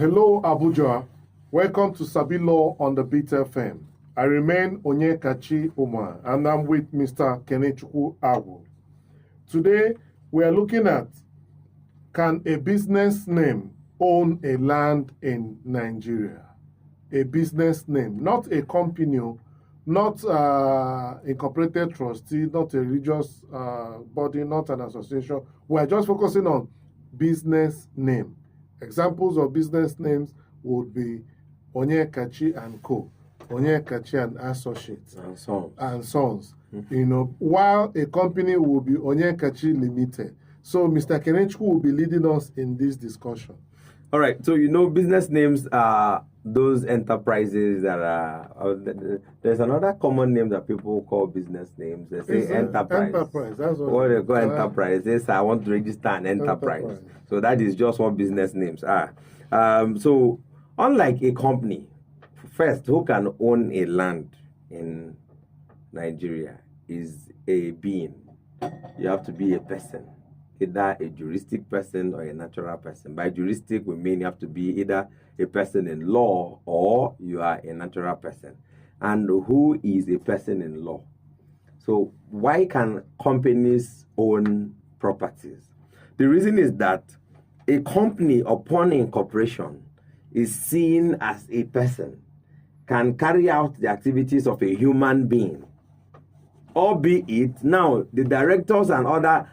Hello, Abuja. Welcome to Sabi Law on the Beat FM. I remain Onyekachi Umar, and I'm with Mr. Kenechukwu Agwu. Today, we are looking at, can a business name own a land in Nigeria? A business name, not a company, not incorporated trustee, not a religious body, not an association. We are just focusing on business name. Examples of business names would be Onyekachi and Co., Onyekachi and Associates, and Sons. You know, while a company will be Onyekachi Limited. So Mr. Kenechukwu will be leading us in this discussion. All right. So, business names are those enterprises that are. There's another common name that people call business names. They say enterprise. Enterprise. That's what they call enterprise. They say, I want to register an enterprise. So that is just what business names are. So, unlike a company, first, who can own a land in Nigeria is a being. You have to be a person, either a juristic person or a natural person. By juristic, we mean you have to be either a person in law or you are a natural person. And who is a person in law? So why can companies own properties? The reason is that a company, upon incorporation, is seen as a person, can carry out the activities of a human being. Albeit, now the directors and other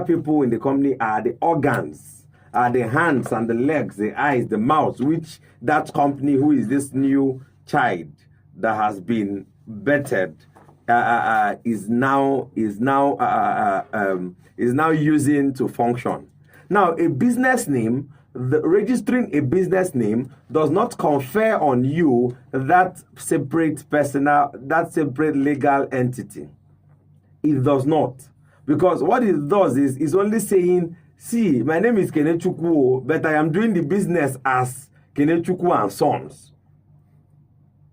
people in the company are the organs, are the hands and the legs, the eyes, the mouth, which that company, who is this new child that has been bettered, is now using to function. Now, a business name, registering a business name does not confer on you that separate legal entity. It does not. Because what it does is only saying, see, my name is Kenechukwu, but I am doing the business as Kenechukwu and Sons.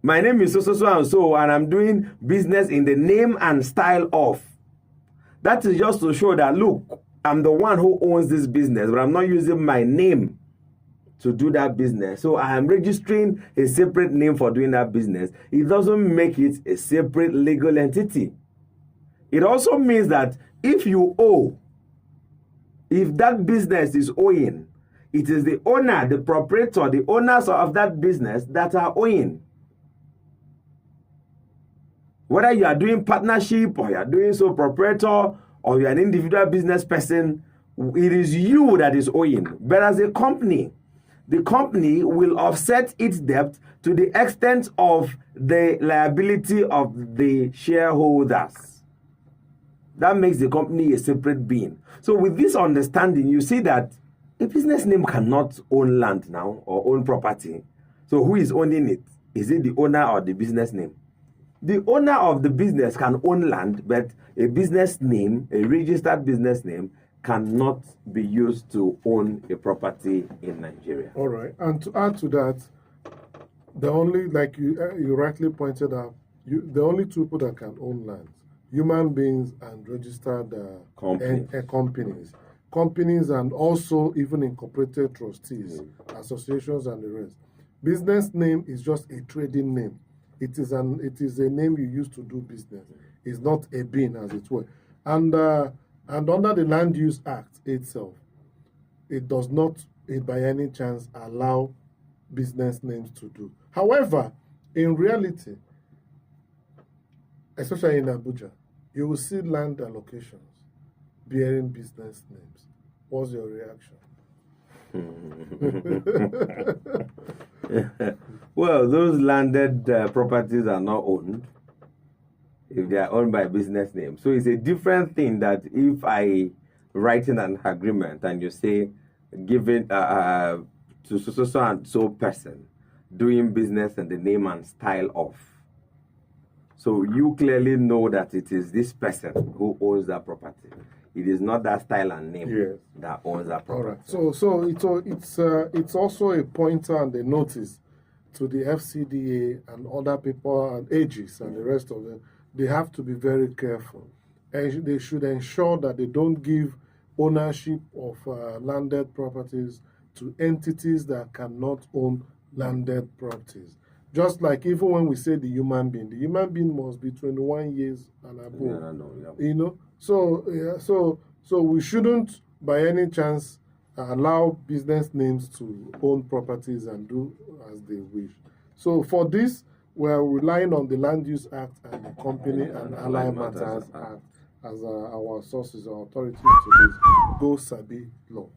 My name is so and so, and I'm doing business in the name and style of. That is just to show that, look, I'm the one who owns this business, but I'm not using my name to do that business. So I am registering a separate name for doing that business. It doesn't make it a separate legal entity. It also means that if that business is owing, it is the owner, the proprietor, the owners of that business that are owing. Whether you are doing partnership or you are doing sole proprietor or you are an individual business person, it is you that is owing. But as a company, the company will offset its debt to the extent of the liability of the shareholders. That makes the company a separate being. So with this understanding, you see that a business name cannot own land now or own property. So who is owning it? Is it the owner or the business name? The owner of the business can own land, but a business name, a registered business name, cannot be used to own a property in Nigeria. All right. And to add to that, the only, like you rightly pointed out, the only two people that can own land, human beings and registered companies. Companies and also even incorporated trustees, associations and the rest. Business name is just a trading name. It is a name you use to do business. It's not a being, as it were. And under the Land Use Act itself, it does not, by any chance, allow business names to do. However, in reality, especially in Abuja, you will see land allocations bearing business names. What's your reaction? Well, those landed properties are not owned if they are owned by business name. So it's a different thing that if I write in an agreement and you say, give it to so and so person doing business in the name and style of. So you clearly know that it is this person who owns that property. It is not that style and name that owns that property. All right. So it's also a pointer and a notice to the FCDA and other people and AGs and the rest of them. They have to be very careful. And they should ensure that they don't give ownership of landed properties to entities that cannot own landed properties. Just like even when we say the human being must be 21 years and above. You know, so we shouldn't by any chance allow business names to own properties and do as they wish. So for this, we are relying on the Land Use Act and the Company and Allied Matters Act as our sources or authorities to this. Go Sabi Law.